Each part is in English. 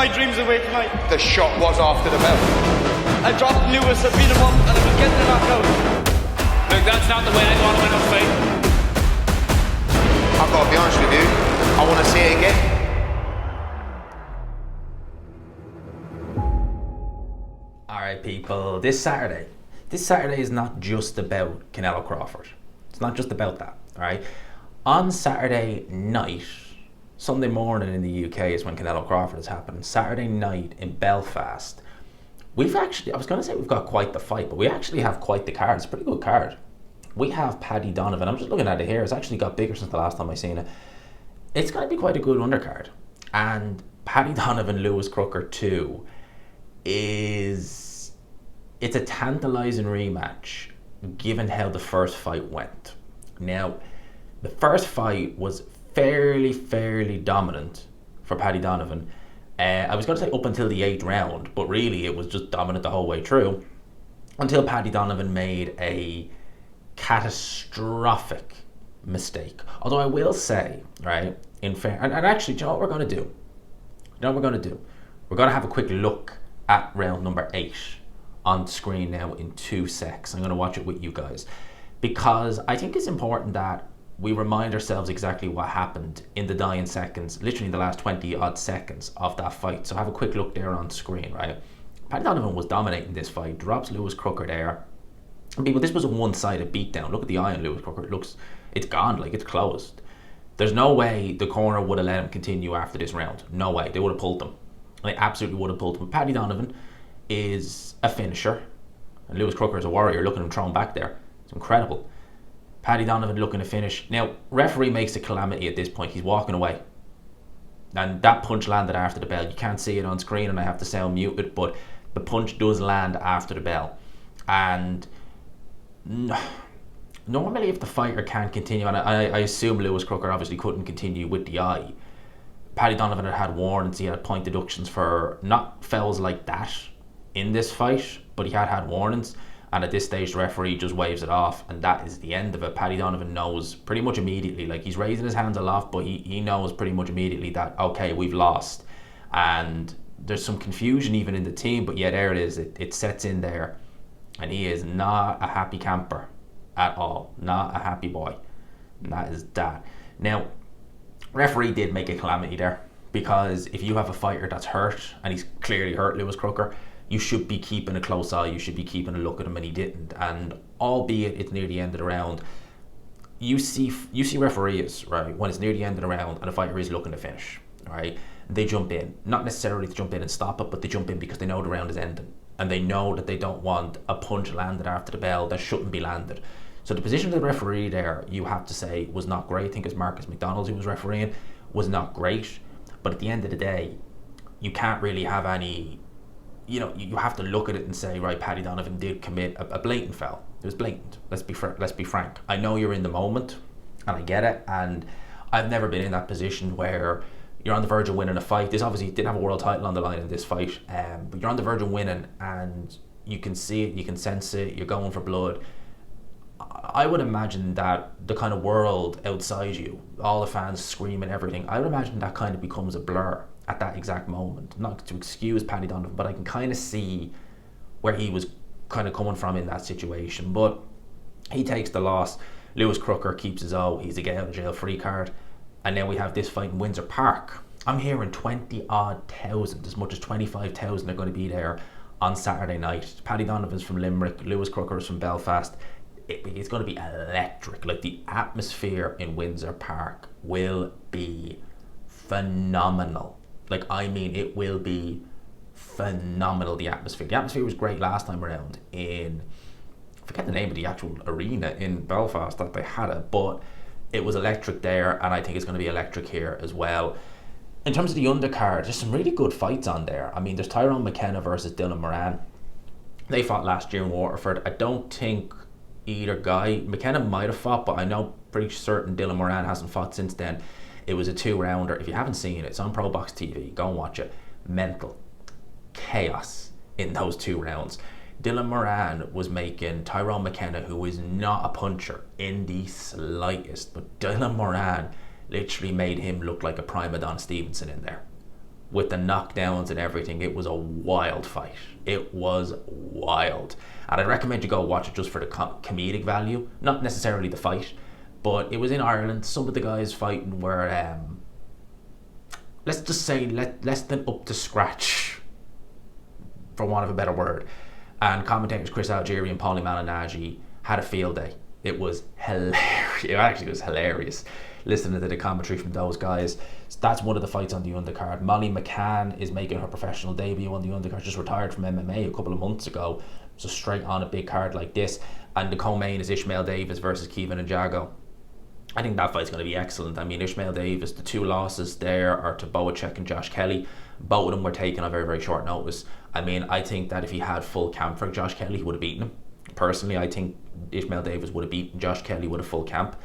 my dreams away tonight. The shot was after the bell. I dropped Lewis, I beat him up, and I was getting the knockout. Look, that's not the way I want to win a fight. I've got to be honest with you, I want to see it again. Alright people, this Saturday is not just about Canelo Crawford. It's not just about that, alright? On Saturday night, Sunday morning in the UK is when Canelo Crawford is happening. Saturday night in Belfast, we've actually, I was going to say we've got quite the fight, but we actually have quite the card. It's a pretty good card. We have Paddy Donovan. I'm just looking at it here. It's actually got bigger since the last time I seen it. It's going to be quite a good undercard. And Paddy Donovan, Lewis Crocker 2 it's a tantalising rematch given how the first fight went. Now, the first fight was fairly dominant for Paddy Donovan. I was going to say up until the 8th round, but really it was just dominant the whole way through until Paddy Donovan made a catastrophic mistake. Although I will say, right, in fair, and actually, do you know what we're going to do? We're going to have a quick look at round number 8 on screen now in 2 secs. I'm going to watch it with you guys because I think it's important that we remind ourselves exactly what happened in the dying seconds, literally in the last 20 odd seconds of that fight. So have a quick look there on screen, right? Paddy Donovan was dominating this fight, drops Lewis Crocker there. And people, this was a one-sided beatdown. Look at the eye on Lewis Crocker. It's gone, like it's closed. There's no way the corner would have let him continue after this round. No way. They would have pulled him. They absolutely would have pulled him. But Paddy Donovan is a finisher. And Lewis Crocker is a warrior. Look at him thrown back there. It's incredible. Paddy Donovan looking to finish. Now, referee makes a calamity at this point. He's walking away. And that punch landed after the bell. You can't see it on screen and I have the sound muted, but the punch does land after the bell. And normally if the fighter can't continue, and I assume Lewis Crocker obviously couldn't continue with the eye, Paddy Donovan had warnings. He had point deductions for not fouls like that in this fight, but he had warnings. And at this stage, the referee just waves it off, and that is the end of it. Paddy Donovan knows pretty much immediately, like he's raising his hands aloft, but he knows pretty much immediately that, okay, we've lost. And there's some confusion even in the team, but yeah, there it is. It sets in there, and he is not a happy camper at all. Not a happy boy. And that is that. Now, referee did make a calamity there, because if you have a fighter that's hurt, and he's clearly hurt, Lewis Crocker, you should be keeping a close eye, you should be keeping a look at him, and he didn't. And albeit it's near the end of the round, you see referees, right, when it's near the end of the round and a fighter is looking to finish, right, they jump in, not necessarily to jump in and stop it, but they jump in because they know the round is ending, and they know that they don't want a punch landed after the bell that shouldn't be landed. So the position of the referee there, you have to say, was not great. I think it's Marcus McDonald who was refereeing, was not great. But at the end of the day, you can't really have any, you know, you have to look at it and say, right, Paddy Donovan did commit a blatant foul. It was blatant. Let's be frank. I know you're in the moment, and I get it, and I've never been in that position where you're on the verge of winning a fight. This obviously didn't have a world title on the line in this fight, but you're on the verge of winning, and you can see it, you can sense it, you're going for blood. I would imagine that the kind of world outside you, all the fans screaming everything, I would imagine that kind of becomes a blur at that exact moment. Not to excuse Paddy Donovan, but I can kind of see where he was kind of coming from in that situation. But he takes the loss. Lewis Crocker keeps his O. He's a get out of jail free card. And now we have this fight in Windsor Park. I'm hearing 20-odd thousand, as much as 25,000 are going to be there on Saturday night. Paddy Donovan's from Limerick, Lewis Crocker is from Belfast. It's going to be electric. Like, the atmosphere in Windsor Park will be phenomenal. Like, I mean, it will be phenomenal, the atmosphere. The atmosphere was great last time around in, I forget the name of the actual arena in Belfast that they had it, but it was electric there, and I think it's going to be electric here as well. In terms of the undercard, there's some really good fights on there. I mean, there's Tyrone McKenna versus Dylan Moran. They fought last year in Waterford. I don't think either guy, McKenna might have fought, but I know pretty certain Dylan Moran hasn't fought since then. It was a 2-rounder. If you haven't seen it, it's on Pro Box TV. Go and watch it. Mental chaos in those 2 rounds. Dylan Moran was making Tyrone McKenna, who is not a puncher in the slightest, but Dylan Moran literally made him look like a prime Adonis Stevenson in there. with the knockdowns and everything. It was a wild fight. It was wild. And I'd recommend you go watch it just for the comedic value, not necessarily the fight, but it was in Ireland. Some of the guys fighting were, let's just say, less than up to scratch, for want of a better word. And commentators Chris Algieri and Paulie Malignaggi had a field day. It was hilarious. It actually was hilarious listening to the commentary from those guys. So that's one of the fights on the undercard. Molly McCann is making her professional debut on the undercard. Just retired from MMA a couple of months ago. So straight on a big card like this. And the co-main is Ishmael Davis versus Kevin Njago. I think that fight's going to be excellent. I mean, Ishmael Davis, the two losses there are to Boacek and Josh Kelly. Both of them were taken on very, very short notice. I mean, I think that if he had full camp for Josh Kelly, he would have beaten him. Personally, I think Ishmael Davis would have beaten Josh Kelly with a full camp.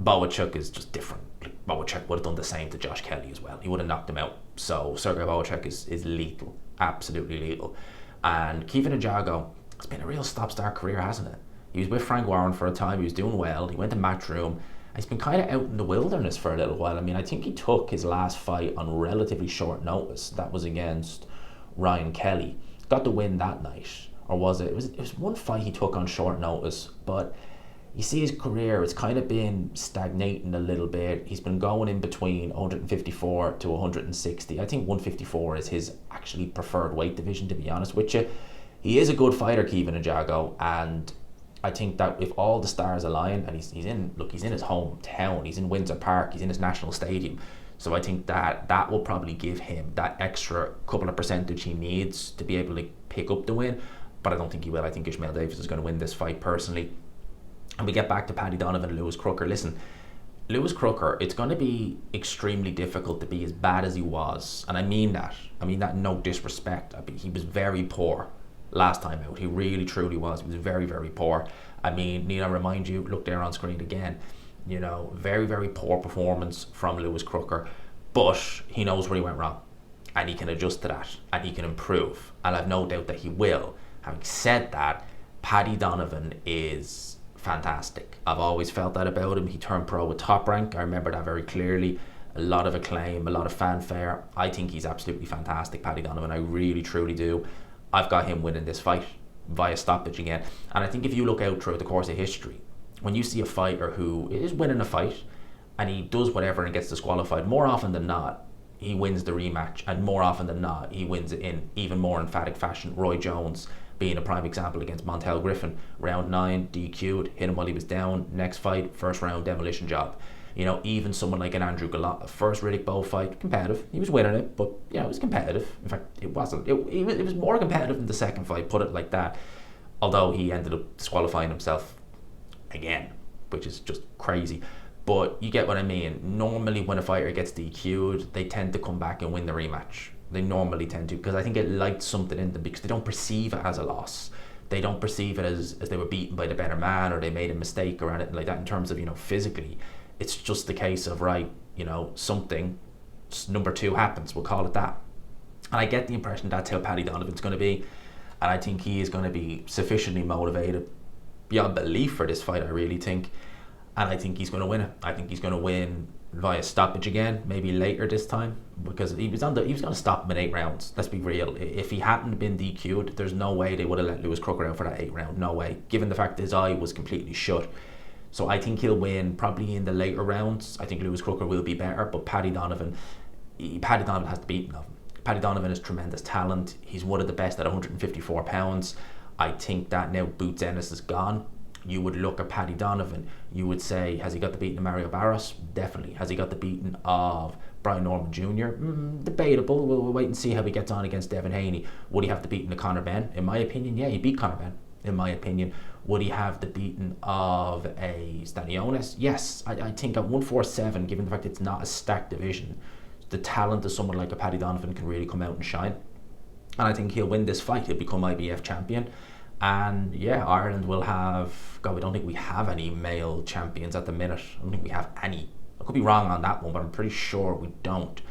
Boacek is just different. Like, Boacek would have done the same to Josh Kelly as well. He would have knocked him out. So Sergey Boacek is lethal. Absolutely lethal. And Kevin Njago, it's been a real stop-start career, hasn't it? He was with Frank Warren for a time. He was doing well. He went to Matchroom. He's been kind of out in the wilderness for a little while. I mean, I think he took his last fight on relatively short notice. That was against Ryan Kelly. Got the win that night. Or was it? It was one fight he took on short notice. But you see his career, it's kind of been stagnating a little bit. He's been going in between 154 to 160. I think 154 is his actually preferred weight division, to be honest with you. He is a good fighter, Kevin Njago, and I think that if all the stars align, and he's in his hometown, he's in Windsor Park, he's in his national stadium, so I think that will probably give him that extra couple of percentage he needs to be able to pick up the win, but I don't think he will. I think Ishmael Davis is going to win this fight personally. And we get back to Paddy Donovan and Lewis Crocker. Listen, Lewis Crocker, it's going to be extremely difficult to be as bad as he was, and I mean that no disrespect. I mean, he was very poor last time out. He really truly was. He was very, very poor. I mean, need I remind you, look there on screen again, you know, very, very poor performance from Lewis Crocker, but he knows where he went wrong and he can adjust to that and he can improve, and I've no doubt that he will. Having said that, Paddy Donovan is fantastic. I've always felt that about him. He turned pro with Top Rank. I remember that very clearly. A lot of acclaim, a lot of fanfare. I think he's absolutely fantastic, Paddy Donovan. I really, truly do. I've got him winning this fight via stoppage again. And I think if you look out throughout the course of history, when you see a fighter who is winning a fight and he does whatever and gets disqualified, more often than not, he wins the rematch, and more often than not, he wins it in even more emphatic fashion. Roy Jones being a prime example against Montel Griffin. Round 9, DQ'd, hit him while he was down. Next fight, first round demolition job. You know, even someone like an Andrew Gallant, first Riddick Bowe fight, competitive. He was winning it, but you know, it was competitive. In fact, it wasn't. It was more competitive than the second fight, put it like that. Although he ended up disqualifying himself again, which is just crazy. But you get what I mean. Normally when a fighter gets DQ'd, they tend to come back and win the rematch. They normally tend to, because I think it lights something in them, because they don't perceive it as a loss. They don't perceive it as they were beaten by the better man, or they made a mistake or anything like that in terms of, you know, physically. It's just the case of, right, you know, something, number 2 happens, we'll call it that. And I get the impression that's how Paddy Donovan's going to be. And I think he is going to be sufficiently motivated beyond belief for this fight, I really think. And I think he's going to win it. I think he's going to win via stoppage again, maybe later this time, because he was going to stop him in 8 rounds. Let's be real. If he hadn't been DQ'd, there's no way they would have let Lewis Crocker out for that 8 round. No way. Given the fact that his eye was completely shut. So I think he'll win probably in the later rounds. I think Lewis Crocker will be better, but Paddy Donovan has to beat him. Paddy Donovan is tremendous talent. He's one of the best at 154 pounds. I think that now Boots Ennis is gone. You would look at Paddy Donovan, you would say, has he got the beating of Mario Barros? Definitely. Has he got the beating of Brian Norman Jr.? Debatable. We'll wait and see how he gets on against Devin Haney. Would he have the beating of Conor Benn? In my opinion, yeah, he beat Conor Benn. In my opinion. Would he have the beating of a Stanionis? Yes. I think at 147, given the fact it's not a stacked division, the talent of someone like a Paddy Donovan can really come out and shine. And I think he'll win this fight. He'll become IBF champion. And yeah, Ireland will have... God, we don't think we have any male champions at the minute. I don't think we have any. I could be wrong on that one, but I'm pretty sure we don't.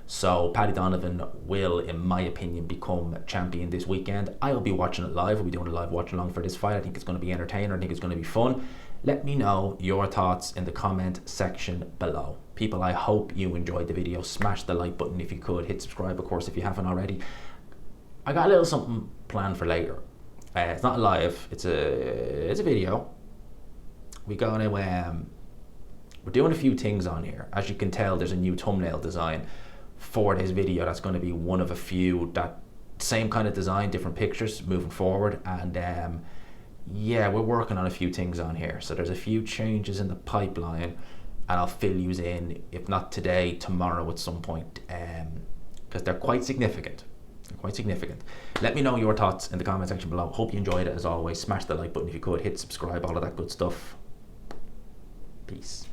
So Paddy Donovan will, in my opinion, become champion this weekend. I'll be watching it live. I'll be doing a live watch along for this fight. I think it's going to be entertaining. I think it's going to be fun. Let me know your thoughts in the comment section below. People, I hope you enjoyed the video. Smash the like button if you could. Hit subscribe, of course, if you haven't already. I got a little something planned for later. It's not live. It's a video. We're doing a few things on here. As you can tell, there's a new thumbnail design for this video. That's going to be one of a few, that same kind of design, different pictures moving forward. And yeah, we're working on a few things on here. So there's a few changes in the pipeline, and I'll fill you in, if not today, tomorrow at some point, because they're quite significant. Let me know your thoughts in the comment section below. Hope you enjoyed it. As always, smash the like button if you could. Hit subscribe, all of that good stuff. Peace.